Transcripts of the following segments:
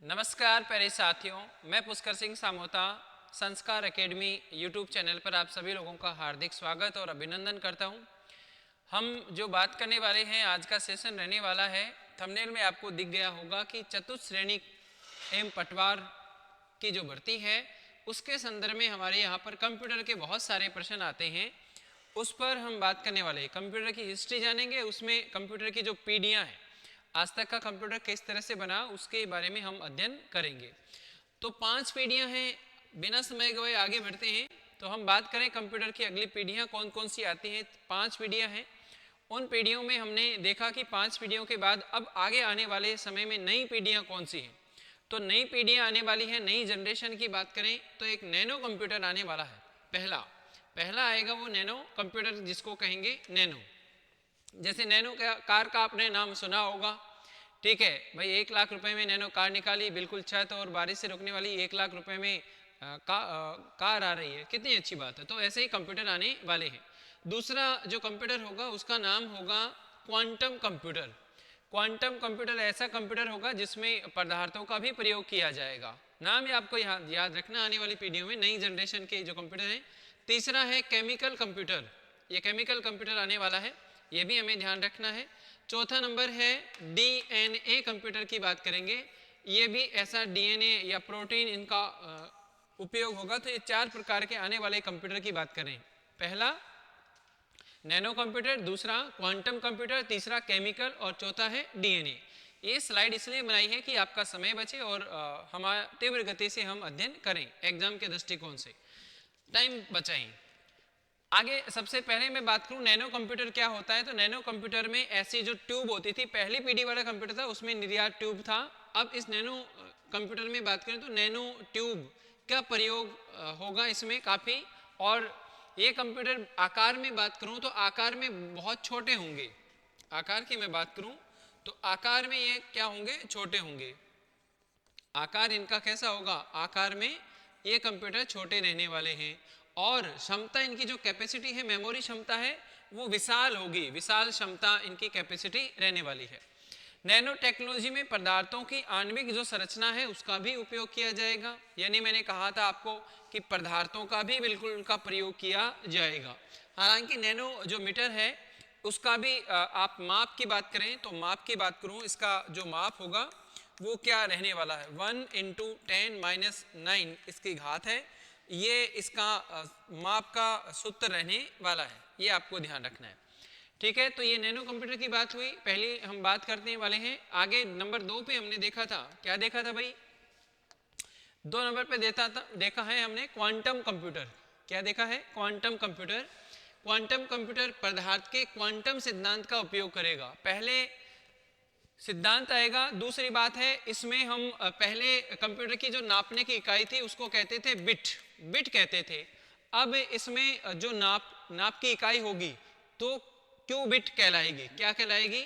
नमस्कार प्यारे साथियों, मैं पुष्कर सिंह सामोता संस्कार एकेडमी यूट्यूब चैनल पर आप सभी लोगों का हार्दिक स्वागत और अभिनंदन करता हूं। हम जो बात करने वाले हैं, आज का सेशन रहने वाला है, थंबनेल में आपको दिख गया होगा कि चतुश्रेणी एवं पटवार की जो भर्ती है उसके संदर्भ में हमारे यहाँ पर कंप्यूटर के बहुत सारे प्रश्न आते हैं, उस पर हम बात करने वाले हैं। कंप्यूटर की हिस्ट्री जानेंगे, उसमें कंप्यूटर की जो पीढ़ियाँ हैं, आज तक का कंप्यूटर किस तरह से बना उसके बारे में हम अध्ययन करेंगे। तो 5 पीढ़ियां हैं, बिना समय गवाए आगे बढ़ते हैं। तो हम बात करें कंप्यूटर की अगली पीढ़ियां कौन कौन सी आती हैं। 5 पीढ़ियां हैं। उन पीढ़ियों में हमने देखा कि 5 पीढ़ियों के बाद अब आगे आने वाले समय में नई पीढ़ियां कौन सी हैं। तो नई पीढ़ियां आने वाली हैं, नई जनरेशन की बात करें तो एक नैनो कंप्यूटर आने वाला है। पहला आएगा वो नैनो कंप्यूटर, जिसको कहेंगे नैनो। जैसे नैनो कार का आपने नाम सुना होगा, ठीक है भाई। 1 लाख रुपए में नैनो कार निकाली, बिल्कुल छत और बारिश से रुकने वाली। 1 लाख रुपए में कार आ रही है, कितनी अच्छी बात है। तो ऐसे ही कंप्यूटर आने वाले हैं। दूसरा जो कंप्यूटर होगा उसका नाम होगा क्वांटम कंप्यूटर। क्वांटम कंप्यूटर ऐसा कंप्यूटर होगा जिसमें पदार्थों का भी प्रयोग किया जाएगा। नाम ही आपको याद रखना, आने वाली पीढ़ियों में नई जनरेशन के जो कंप्यूटर हैं। तीसरा है केमिकल कंप्यूटर, ये केमिकल कंप्यूटर आने वाला है, ये भी हमें ध्यान रखना है। चौथा नंबर है डीएनए कंप्यूटर की बात करेंगे, ये भी ऐसा डीएनए या प्रोटीन इनका उपयोग होगा। तो ये 4 प्रकार के आने वाले कंप्यूटर की बात करें। पहला नैनो कंप्यूटर, दूसरा क्वांटम कंप्यूटर, तीसरा केमिकल और चौथा है डीएनए। ये स्लाइड इसलिए बनाई है कि आपका समय बचे और हमारा तीव्र गति से हम अध्ययन करें, एग्जाम के दृष्टिकोण से टाइम बचाएं। आगे सबसे पहले मैं बात करूं नैनो कंप्यूटर क्या होता है। तो नैनो कंप्यूटर में ऐसी जो ट्यूब होती थी, पहली पीढ़ी वाला कंप्यूटर था उसमें निर्यात ट्यूब था। अब इस नैनो कंप्यूटर में बात करें तो नैनो ट्यूब का प्रयोग होगा इसमें काफ़ी। और ये कंप्यूटर आकार में बात करूं तो आकार में बहुत छोटे होंगे। आकार की मैं बात करूं तो आकार में ये क्या होंगे, छोटे होंगे। आकार इनका कैसा होगा, आकार में ये कंप्यूटर छोटे रहने वाले हैं। और क्षमता इनकी जो कैपेसिटी है, मेमोरी क्षमता है, वो विशाल होगी, विशाल क्षमता इनकी कैपेसिटी रहने वाली है। नैनो टेक्नोलॉजी में पदार्थों की आणविक जो संरचना है उसका भी उपयोग किया जाएगा। यानी मैंने कहा था आपको कि पदार्थों का भी बिल्कुल उनका प्रयोग किया जाएगा। हालांकि नैनो जो मीटर है उसका भी आप माप की बात करें तो माप की बात करूं, इसका जो माप होगा वो क्या रहने वाला है, 1 × 10⁻⁹ इसकी घात है। ये इसका माप का सूत्र रहने वाला है, ये आपको ध्यान रखना है, ठीक है। तो ये नैनो कंप्यूटर की बात हुई। पहले हम बात करने वाले हैं आगे नंबर 2 पे हमने देखा था, क्या देखा था भाई, 2 नंबर पे देखा है हमने क्वांटम कंप्यूटर। क्या देखा है, क्वांटम कंप्यूटर। क्वांटम कंप्यूटर पदार्थ के क्वांटम सिद्धांत का उपयोग करेगा। पहले सिद्धांत आएगा। दूसरी बात है इसमें हम पहले कंप्यूटर की जो नापने की इकाई थी उसको कहते थे बिट कहते थे। अब इसमें जो नाप की इकाई होगी तो क्यूबिट कहलाएगी। क्या कहलाएगी,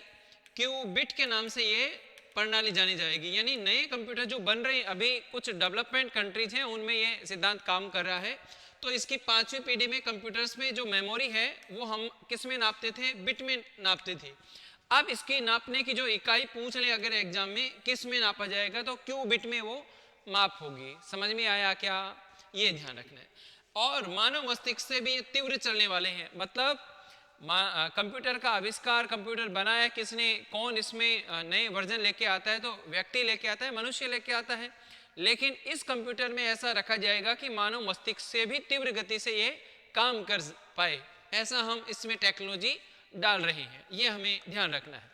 क्यूबिट के नाम से ये प्रणाली जानी जाएगी। यानी नए कंप्यूटर जो बन रहे हैं, अभी कुछ डेवलपमेंट कंट्रीज हैं उनमें ये सिद्धांत काम कर रहा है। तो इसकी 5वीं पीढ़ी में कंप्यूटर्स में जो मेमोरी है वो हम किस में नापते थे, बिट में नापते थे। अब इसकी नापने की जो इकाई पूछ ले अगर एग्जाम में किस में नापा जाएगा तो क्यूबिट में वो माप होगी। समझ में आया क्या, ये ध्यान रखना है। और मानव मस्तिष्क से भी तीव्र चलने वाले हैं। मतलब कंप्यूटर का आविष्कार, कंप्यूटर बनाया किसने, कौन इसमें नए वर्जन लेके आता है, तो व्यक्ति लेके आता है, मनुष्य लेके आता है। लेकिन इस कंप्यूटर में ऐसा रखा जाएगा कि मानव मस्तिष्क से भी तीव्र गति से ये काम कर पाए, ऐसा हम इसमें टेक्नोलॉजी डाल रहे हैं, ये हमें ध्यान रखना है।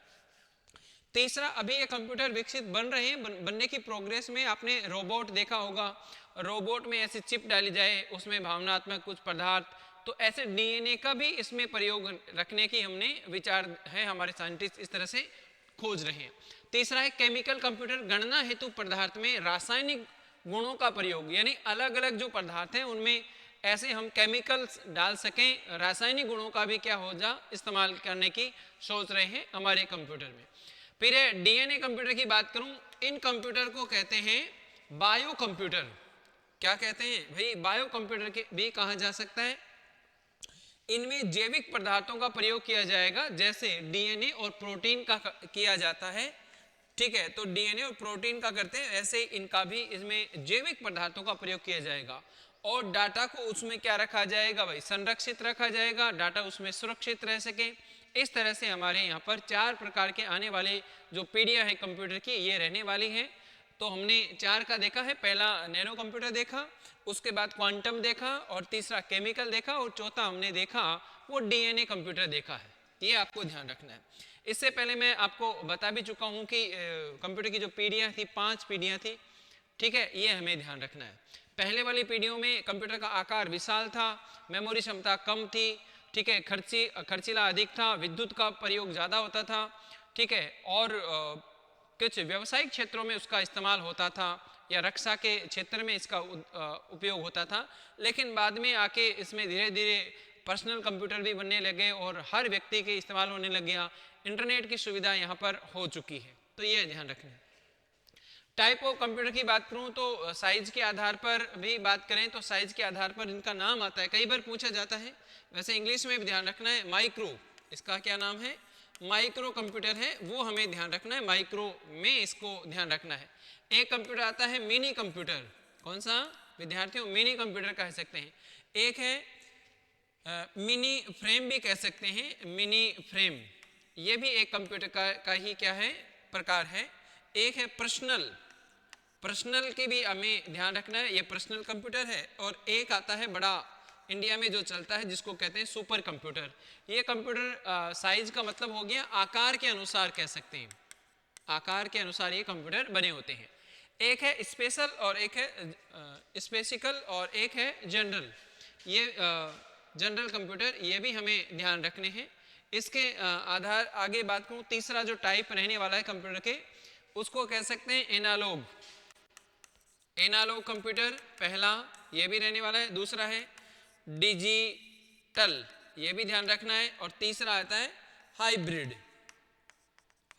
तीसरा, अभी ये कंप्यूटर विकसित बन रहे हैं, बनने की प्रोग्रेस में आपने रोबोट देखा होगा। रोबोट में ऐसी चिप डाली जाए, उसमें भावनात्मक कुछ पदार्थ, तो ऐसे डीएनए का भी इसमें प्रयोग रखने की हमने विचार है, हमारे साइंटिस्ट इस तरह से खोज रहे हैं। तीसरा है केमिकल कंप्यूटर, गणना हेतु पदार्थ में रासायनिक गुणों का प्रयोग। यानी अलग अलग जो पदार्थ हैं उनमें ऐसे हम केमिकल्स डाल सकें, रासायनिक गुणों का भी क्या हो जा इस्तेमाल करने की सोच रहे हैं हमारे कंप्यूटर में। फिर डीएनए कंप्यूटर की बात करूं, इन कंप्यूटर को कहते हैं बायो कंप्यूटर। क्या कहते हैं भाई, बायो कंप्यूटर के भी कहा जा सकता है। इनमें जैविक पदार्थों का प्रयोग किया जाएगा, जैसे डीएनए और प्रोटीन का किया जाता है, ठीक है, तो डीएनए और प्रोटीन का करते हैं, ऐसे इनका भी इसमें जैविक पदार्थों का प्रयोग किया जाएगा और डाटा को उसमें क्या रखा जाएगा भाई, संरक्षित रखा जाएगा, डाटा उसमें सुरक्षित रह सके। इस तरह से हमारे यहाँ पर 4 प्रकार के आने वाले जो पीढ़ियाँ हैं कंप्यूटर की ये रहने वाली हैं। तो हमने 4 का देखा है, पहला नैनो कंप्यूटर देखा, उसके बाद क्वांटम देखा और तीसरा केमिकल देखा और चौथा हमने देखा वो डीएनए कंप्यूटर देखा है। ये आपको ध्यान रखना है। इससे पहले मैं आपको बता भी चुका हूँ कि कंप्यूटर की जो पीढ़ियाँ थी 5 पीढ़ियाँ थी, ठीक है, ये हमें ध्यान रखना है। पहले वाली पीढ़ियों में कंप्यूटर का आकार विशाल था, मेमोरी क्षमता कम थी, ठीक है, खर्चीला अधिक था, विद्युत का प्रयोग ज़्यादा होता था, ठीक है, और कुछ व्यावसायिक क्षेत्रों में उसका इस्तेमाल होता था या रक्षा के क्षेत्र में इसका उपयोग होता था। लेकिन बाद में आके इसमें धीरे धीरे पर्सनल कंप्यूटर भी बनने लगे और हर व्यक्ति के इस्तेमाल होने लग गया, इंटरनेट की सुविधा यहाँ पर हो चुकी है। तो ये ध्यान रखना। टाइप ऑफ कंप्यूटर की बात करूं तो साइज के आधार पर भी बात करें तो साइज के आधार पर इनका नाम आता है, कई बार पूछा जाता है। वैसे इंग्लिश में भी ध्यान रखना है, माइक्रो, इसका क्या नाम है, माइक्रो कंप्यूटर है, वो हमें ध्यान रखना है, माइक्रो में इसको ध्यान रखना है। एक कंप्यूटर आता है मिनी कंप्यूटर, कौन सा विद्यार्थियों, मिनी कंप्यूटर कह सकते हैं। एक है मिनी फ्रेम भी कह सकते हैं, मिनी फ्रेम, ये भी एक कंप्यूटर का ही क्या है, प्रकार है। एक है पर्सनल, पर्सनल की भी हमें ध्यान रखना है, ये पर्सनल कंप्यूटर है। और एक आता है बड़ा इंडिया में जो चलता है जिसको कहते हैं सुपर कंप्यूटर। ये कंप्यूटर साइज का मतलब हो गया आकार के अनुसार कह सकते हैं, आकार के अनुसार ये कंप्यूटर बने होते हैं। एक है स्पेशल और एक है स्पेसिकल और एक है जनरल, ये जनरल कंप्यूटर, ये भी हमें ध्यान रखने हैं। इसके आधार आगे बात करूँ, तीसरा जो टाइप रहने वाला है कंप्यूटर के उसको कह सकते हैं एनालॉग, एनालॉग कंप्यूटर पहला, ये भी रहने वाला है। दूसरा है डिजिटल, ये भी ध्यान रखना है। और तीसरा आता है हाइब्रिड,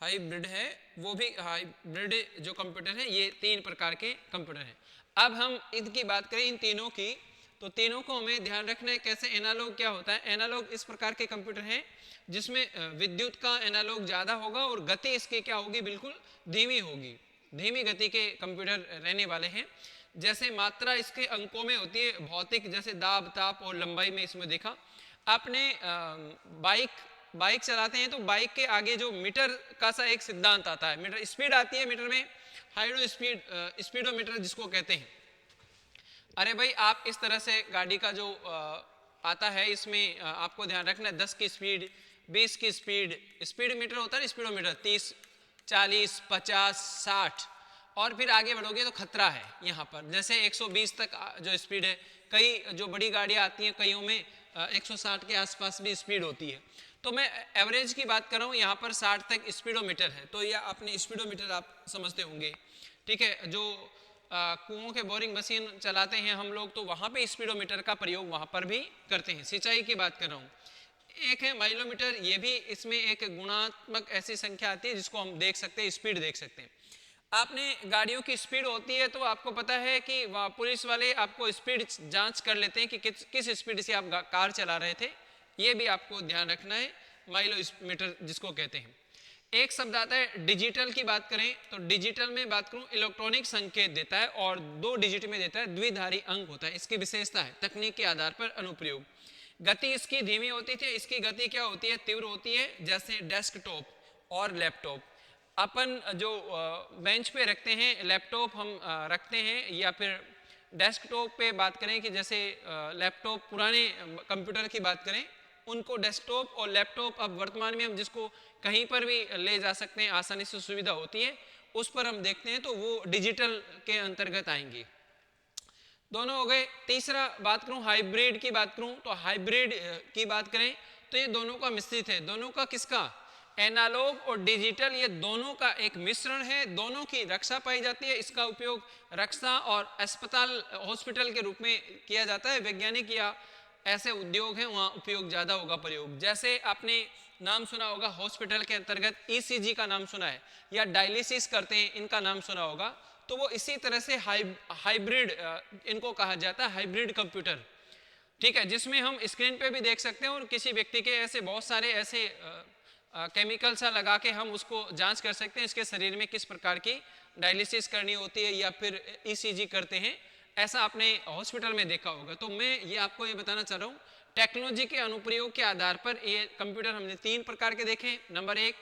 हाइब्रिड है, वो भी हाइब्रिड जो कंप्यूटर है, ये 3 प्रकार के कंप्यूटर हैं। अब हम इनकी बात करें इन तीनों की, तो तीनों को हमें ध्यान रखना है। कैसे एनालॉग क्या होता है, एनालॉग इस प्रकार के कंप्यूटर हैं जिसमें विद्युत का एनालॉग ज़्यादा होगा और गति इसकी क्या होगी, बिल्कुल धीमी होगी, धीमी गति के कंप्यूटर रहने वाले हैं। जैसे मात्रा इसके अंकों में होती है भौतिक, जैसे दाब ताप और लंबाई में इसमें देखा आपने। बाइक चलाते हैं तो बाइक के आगे जो मीटर का सा एक सिद्धांत आता है, मीटर स्पीड आती है, मीटर में हाइड्रो स्पीडोमीटर जिसको कहते हैं। अरे भाई आप इस तरह से गाड़ी का जो आता है इसमें आपको ध्यान रखना है 10 की स्पीड, 20 की स्पीड, स्पीड मीटर होता है स्पीडोमीटर, 30, 40, 50, 60 और फिर आगे बढ़ोगे तो खतरा है यहाँ पर। जैसे 120 तक जो स्पीड है, कई जो बड़ी गाड़ियाँ आती हैं कईयों में 160 के आसपास भी स्पीड होती है। तो मैं एवरेज की बात कर रहा हूँ, यहाँ पर 60 तक स्पीडोमीटर है। तो यह अपने स्पीडोमीटर आप समझते होंगे, ठीक है। जो कुओं के बोरिंग मशीन चलाते हैं हम लोग, तो वहाँ पे स्पीडोमीटर का प्रयोग वहाँ पर भी करते हैं। सिंचाई की बात कर रहा हूँ। एक है माइलोमीटर, ये भी इसमें एक गुणात्मक ऐसी संख्या आती है जिसको हम देख सकते हैं, स्पीड देख सकते हैं। आपने गाड़ियों की स्पीड होती है तो आपको पता है कि पुलिस वाले आपको स्पीड जांच कर लेते हैं कि किस स्पीड से आप कार चला रहे थे, ये भी आपको ध्यान रखना है, माइलोमीटर जिसको कहते हैं। एक शब्द आता है डिजिटल की बात करें तो डिजिटल में बात करूं इलेक्ट्रॉनिक संकेत देता है और 2 डिजिट में देता है, द्विधारी अंक होता है। इसकी विशेषता है तकनीक के आधार पर अनुप्रयोग। गति इसकी धीमी होती थी, इसकी गति क्या होती है, तीव्र होती है। जैसे डेस्कटॉप और लैपटॉप, अपन जो बेंच पे रखते हैं लैपटॉप हम रखते हैं, या फिर डेस्कटॉप पे बात करें कि जैसे लैपटॉप पुराने कंप्यूटर की बात करें, उनको डेस्कटॉप और लैपटॉप अब वर्तमान में हम जिसको कहीं पर भी ले जा सकते हैं, आसानी से सुविधा होती है, उस पर हम देखते हैं तो वो डिजिटल के अंतर्गत आएंगे। दोनों हो गए। तीसरा बात करूं हाइब्रिड की बात करूं तो हाइब्रिड की बात करें तो ये दोनों का मिश्रित है। दोनों का किसका, एनालॉग और डिजिटल, ये दोनों का एक मिश्रण है। दोनों की रक्षा पाई जाती है। इसका उपयोग रक्षा और अस्पताल हॉस्पिटल के रूप में किया जाता है। वैज्ञानिक या ऐसे उद्योग हैं वहाँ उपयोग ज़्यादा होगा प्रयोग। जैसे आपने नाम सुना होगा हॉस्पिटल के अंतर्गत ईसीजी का नाम सुना है, या डायलिसिस करते हैं इनका नाम सुना होगा। तो वो इसी तरह से हाइब्रिड इनको कहा जाता है, हाइब्रिड कंप्यूटर, ठीक है, जिसमें हम स्क्रीन पे भी देख सकते हैं और किसी व्यक्ति के ऐसे बहुत सारे ऐसे केमिकल सा लगा के हम उसको जांच कर सकते हैं इसके शरीर में किस प्रकार की डायलिसिस करनी होती है या फिर ईसीजी करते हैं, ऐसा आपने हॉस्पिटल में देखा होगा। तो मैं ये आपको ये बताना चाह रहा हूँ, टेक्नोलॉजी के अनुप्रयोग के आधार पर ये कंप्यूटर हमने 3 प्रकार के देखे। नंबर 1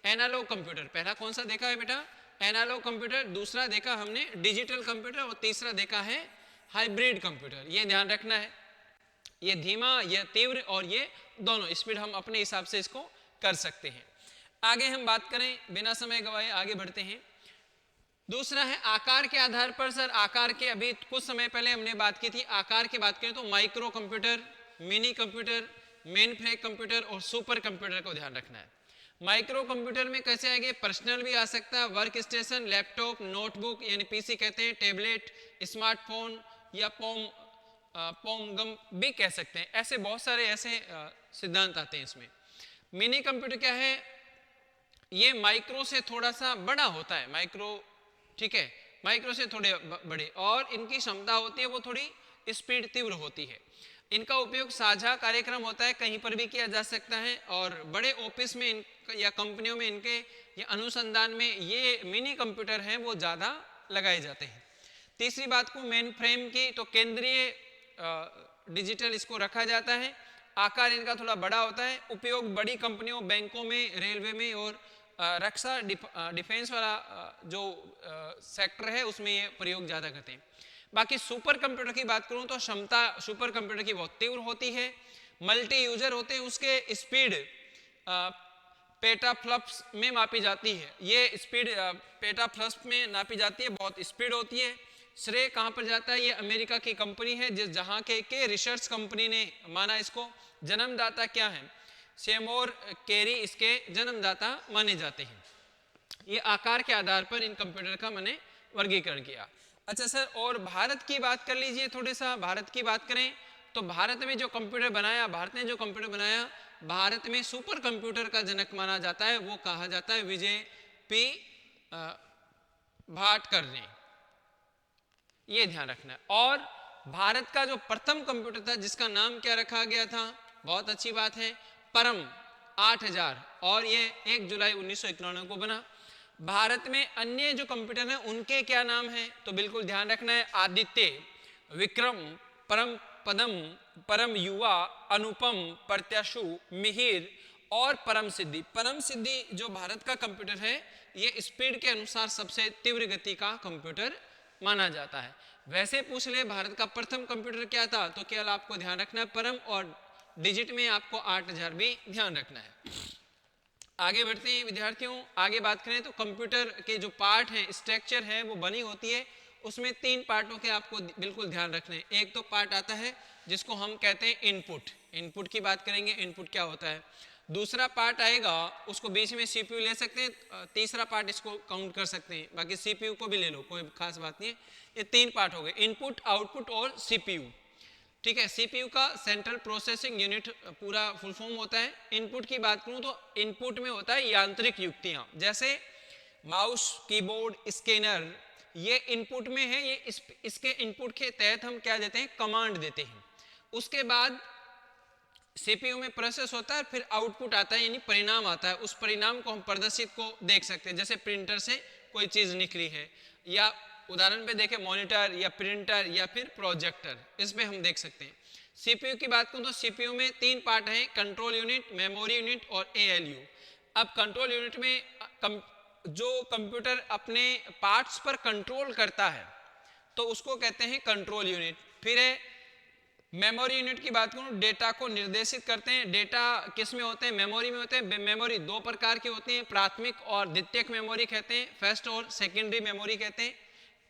एनालॉग कंप्यूटर, पहला कौन सा देखा है बेटा, एनालॉग कंप्यूटर। दूसरा देखा हमने डिजिटल कंप्यूटर और तीसरा देखा है हाइब्रिड कंप्यूटर। ये ध्यान रखना है, ये धीमा, ये तीव्र और ये दोनों स्पीड हम अपने हिसाब से इसको कर सकते हैं। आगे हम बात करें, बिना समय गवाए आगे बढ़ते हैं। दूसरा है आकार के आधार पर। सर आकार के अभी कुछ समय पहले हमने बात की थी, आकार की बात करें तो micro computer, mini computer, main frame computer और सुपर कंप्यूटर को ध्यान रखना है। माइक्रो कंप्यूटर में कैसे आएंगे, पर्सनल भी आ सकता है, वर्क स्टेशन, लैपटॉप, नोटबुक यानी पीसी कहते हैं, टेबलेट, स्मार्टफोन या पोमगम भी कह सकते हैं। ऐसे बहुत सारे ऐसे सिद्धांत आते हैं इसमें। मिनी कंप्यूटर क्या है, ये माइक्रो से थोड़ा सा बड़ा होता है, माइक्रो, ठीक है, माइक्रो से थोड़े बड़े, और इनकी क्षमता होती है वो थोड़ी स्पीड तीव्र होती है। इनका उपयोग साझा कार्यक्रम होता है, कहीं पर भी किया जा सकता है, और बड़े ऑफिस में या कंपनियों में इनके या अनुसंधान में ये मिनी कंप्यूटर हैं वो ज़्यादा लगाए जाते हैं। तीसरी बात को मेन फ्रेम की, तो केंद्रीय डिजिटल इसको रखा जाता है, आकार इनका थोड़ा बड़ा होता है, उपयोग बड़ी कंपनियों, बैंकों में, रेलवे में और रक्षा डिफेंस वाला जो सेक्टर है उसमें ये प्रयोग ज़्यादा करते हैं। बाकी सुपर कंप्यूटर की बात करूं तो क्षमता सुपर कंप्यूटर की बहुत तीव्र होती है, मल्टी यूजर होते हैं, उसके स्पीड पेटाफ्लप्स में मापी जाती है। ये स्पीड पेटाफ्लप्स में नापी जाती है, बहुत स्पीड होती है। श्रेय कहाँ पर जाता है, ये अमेरिका की कंपनी है जिस जहाँ के रिसर्च कंपनी ने माना इसको। जन्मदाता क्या है, सेमोर कैरी इसके जन्मदाता माने जाते हैं। ये आकार के आधार पर इन कंप्यूटर का मैंने वर्गीकरण किया। अच्छा सर, और भारत की बात कर लीजिए, थोड़े सा भारत की बात करें तो भारत में जो कंप्यूटर बनाया, भारत ने जो कंप्यूटर बनाया, भारत में सुपर कंप्यूटर का जनक माना जाता है, वो कहा जाता है विजय पी भाटकर ने, ये ध्यान रखना है। और भारत का जो प्रथम कंप्यूटर था जिसका नाम क्या रखा गया था, बहुत अच्छी बात है, परम 8000, और ये 1 जुलाई 1991 को बना। भारत में अन्य जो कंप्यूटर हैं उनके क्या नाम हैं, तो बिल्कुल ध्यान रखना है, आदित्य, विक्रम, परम पदम, परम युवा, अनुपम, प्रत्याशु, मिहिर और परम सिद्धि। परम सिद्धि जो भारत का कंप्यूटर है ये स्पीड के अनुसार सबसे तीव्र गति का कंप्यूटर माना जाता है। वैसे पूछ ले भारत का प्रथम कंप्यूटर क्या था, तो केवल आपको ध्यान रखना है परम, और डिजिट में आपको 8000 भी ध्यान रखना है। आगे बढ़ते हैं विद्यार्थियों, आगे बात करें तो कंप्यूटर के जो पार्ट हैं, स्ट्रक्चर है, वो बनी होती है, उसमें 3 पार्टों के आपको बिल्कुल ध्यान रखना है। एक तो पार्ट आता है जिसको हम कहते हैं इनपुट, इनपुट की बात करेंगे, इनपुट क्या होता है। दूसरा पार्ट आएगा, उसको बीच में सीपीयू ले सकते हैं, तीसरा पार्ट इसको काउंट कर सकते हैं, बाकी सीपीयू को भी ले लो, कोई खास बात नहीं है। ये 3 पार्ट हो गए, इनपुट, आउटपुट और सीपीयू, ठीक है। सीपीयू का सेंट्रल प्रोसेसिंग यूनिट पूरा फुल फॉर्म होता है। इनपुट की बात करूं तो इनपुट में होता है यांत्रिक युक्तियां, जैसे माउस, कीबोर्ड, स्कैनर, ये इनपुट में है। ये इसके इनपुट के तहत हम क्या देते हैं, कमांड देते हैं। उसके बाद सीपीयू में प्रोसेस होता है, फिर आउटपुट आता है यानी परिणाम आता है। उस परिणाम को हम प्रदर्शित को देख सकते हैं, जैसे प्रिंटर से कोई चीज़ निकली है, या उदाहरण पे देखें मॉनिटर या प्रिंटर या फिर प्रोजेक्टर, इसमें हम देख सकते हैं। सीपीयू की बात करूं तो सीपीयू में 3 पार्ट हैं, कंट्रोल यूनिट, मेमोरी यूनिट और एएलयू। अब कंट्रोल यूनिट में जो कंप्यूटर अपने पार्ट्स पर कंट्रोल करता है तो उसको कहते हैं कंट्रोल यूनिट। फिर है मेमोरी यूनिट की बात करूं, डेटा को निर्देशित करते हैं। डेटा किस में होते हैं, मेमोरी में होते हैं। मेमोरी 2 प्रकार की होती है, प्राथमिक और द्वितीयक मेमोरी कहते हैं, फर्स्ट और सेकेंडरी मेमोरी कहते हैं।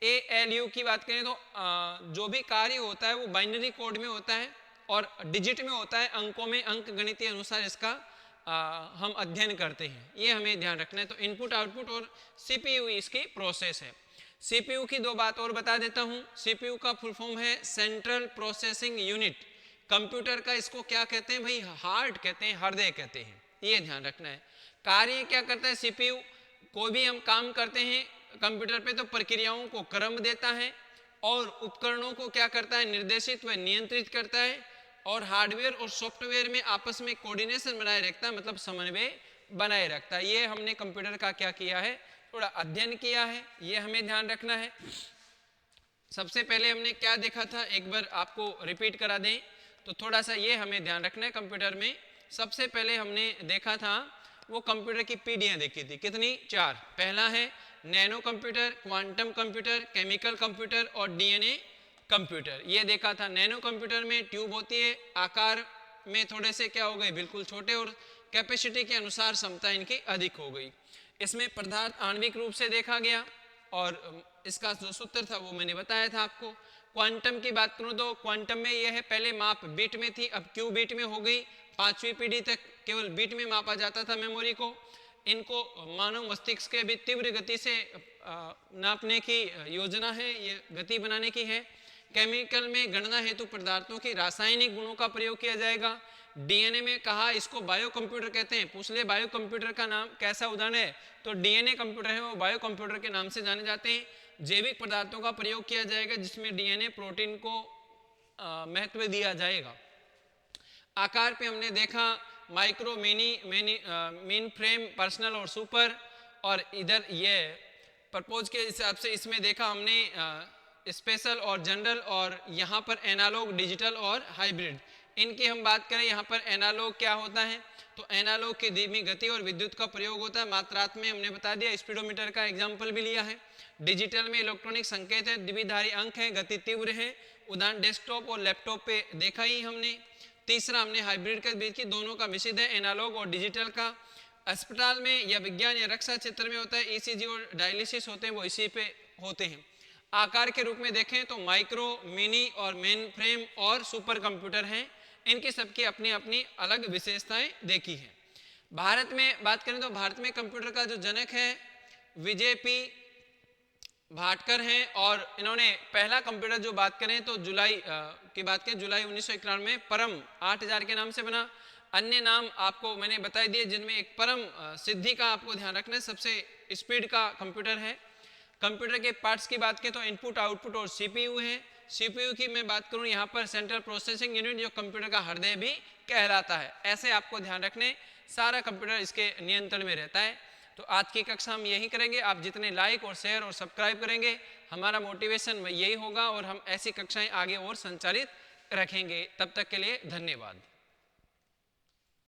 एएलयू की बात करें तो जो भी कार्य होता है वो बाइनरी कोड में होता है और डिजिट में होता है, अंकों में, अंक गणितीय अनुसार इसका हम अध्ययन करते हैं, ये हमें ध्यान रखना है। तो इनपुट, आउटपुट और सीपीयू इसकी प्रोसेस है। सीपीयू की 2 बात और बता देता हूं। सीपीयू का फुल फॉर्म है सेंट्रल प्रोसेसिंग यूनिट। कंप्यूटर का इसको क्या कहते हैं भाई, हार्ट कहते हैं, हृदय कहते हैं, ये ध्यान रखना है। कार्य क्या करता है सीपीयू, कोई भी हम काम करते हैं कंप्यूटर पे तो प्रक्रियाओं को क्रम देता है और उपकरणों को क्या करता है, निर्देशित व नियंत्रित करता है, और हार्डवेयर और सॉफ्टवेयर में आपस में कोऑर्डिनेशन बनाए रखता है, मतलब समन्वय बनाए रखता है। ये हमने कंप्यूटर का क्या किया है, थोड़ा अध्ययन किया है, ये हमें ध्यान रखना है। सबसे पहले हमने क्या देखा था, एक बार आपको रिपीट करा दें तो थोड़ा सा ये हमें ध्यान रखना है। कंप्यूटर में सबसे पहले हमने देखा था वो कंप्यूटर की पीढ़ियाँ देखी थी, कितनी, 4। पहला है nano computer, quantum computer, chemical computer और डीएनए कंप्यूटर, ये देखा था। नैनो कंप्यूटर में ट्यूब होती है, आकार में थोड़े से क्या हो गए, बिल्कुल छोटे, और कैपेसिटी के अनुसार क्षमता इनकी अधिक हो गई। इसमें पदार्थ आणविक रूप से देखा गया और इसका जो सूत्र था वो मैंने बताया था आपको। क्वांटम की बात करूं तो क्वांटम में यह है, पहले माप बिट में थी, अब क्यू बिट में हो गई। 5वीं पीढ़ी तक केवल बिट में मापा जाता था मेमोरी को। इनको मानव मस्तिष्क के भी तीव्र गति से नापने की योजना है, ये गति बनाने की है। केमिकल में गणना हेतु पदार्थों की रासायनिक गुणों का प्रयोग किया जाएगा। डीएनए में कहा इसको बायो कंप्यूटर कहते हैं, पूछ ले बायो कंप्यूटर का नाम कैसा उदाहरण है, तो डीएनए कंप्यूटर है, वो बायो कंप्यूटर के नाम से जाने जाते हैं। जैविक पदार्थों का प्रयोग किया जाएगा जिसमें डीएनए प्रोटीन को महत्व दिया जाएगा। आकार पे हमने देखा माइक्रो, मेन फ्रेम, पर्सनल और सुपर, और इधर ये प्रपोज के हिसाब से इसमें देखा हमने स्पेशल और जनरल, और यहाँ पर एनालॉग, डिजिटल और हाइब्रिड। इनकी हम बात करें, यहाँ पर एनालॉग क्या होता है, तो एनालॉग की धीमी गति और विद्युत का प्रयोग होता है। मात्रात्मक हमने बता दिया, स्पीडोमीटर का एग्जाम्पल भी लिया है। डिजिटल में इलेक्ट्रॉनिक संकेत है, द्विधारी अंक है, गति तीव्र है, उदाहरण डेस्कटॉप और लैपटॉप पे देखा ही हमने। तीसरा हमने हाइब्रिड के बीच की दोनों का मिश्रित है, एनालॉग और डिजिटल का। अस्पताल में या विज्ञान या रक्षा क्षेत्र में होता है, ईसीजी और डायलिसिस होते हैं वो इसी पे होते हैं। आकार के रूप में देखें तो माइक्रो, मिनी और मेन फ्रेम और सुपर कंप्यूटर हैं, इनकी सबकी अपनी अपनी अलग विशेषताएं देखी है। भारत में बात करें तो भारत में कंप्यूटर का जो जनक है विजय पी भाटकर हैं, और इन्होंने पहला कंप्यूटर जो बात करें तो जुलाई 1991 में परम 8000 के नाम से बना। अन्य नाम आपको मैंने बता दिए जिनमें एक परम सिद्धि का आपको ध्यान रखना है, सबसे स्पीड का कंप्यूटर है। कंप्यूटर के पार्ट्स की बात करें तो इनपुट, आउटपुट और सीपीयू है। सीपीयू की मैं बात करूं यहाँ पर सेंट्रल प्रोसेसिंग यूनिट, जो कंप्यूटर का हृदय भी कहलाता है। ऐसे आपको ध्यान रखने, सारा कंप्यूटर इसके नियंत्रण में रहता है। तो आज की कक्षा हम यही करेंगे, आप जितने लाइक और शेयर और सब्सक्राइब करेंगे हमारा मोटिवेशन यही होगा, और हम ऐसी कक्षाएं आगे और संचालित रखेंगे। तब तक के लिए धन्यवाद।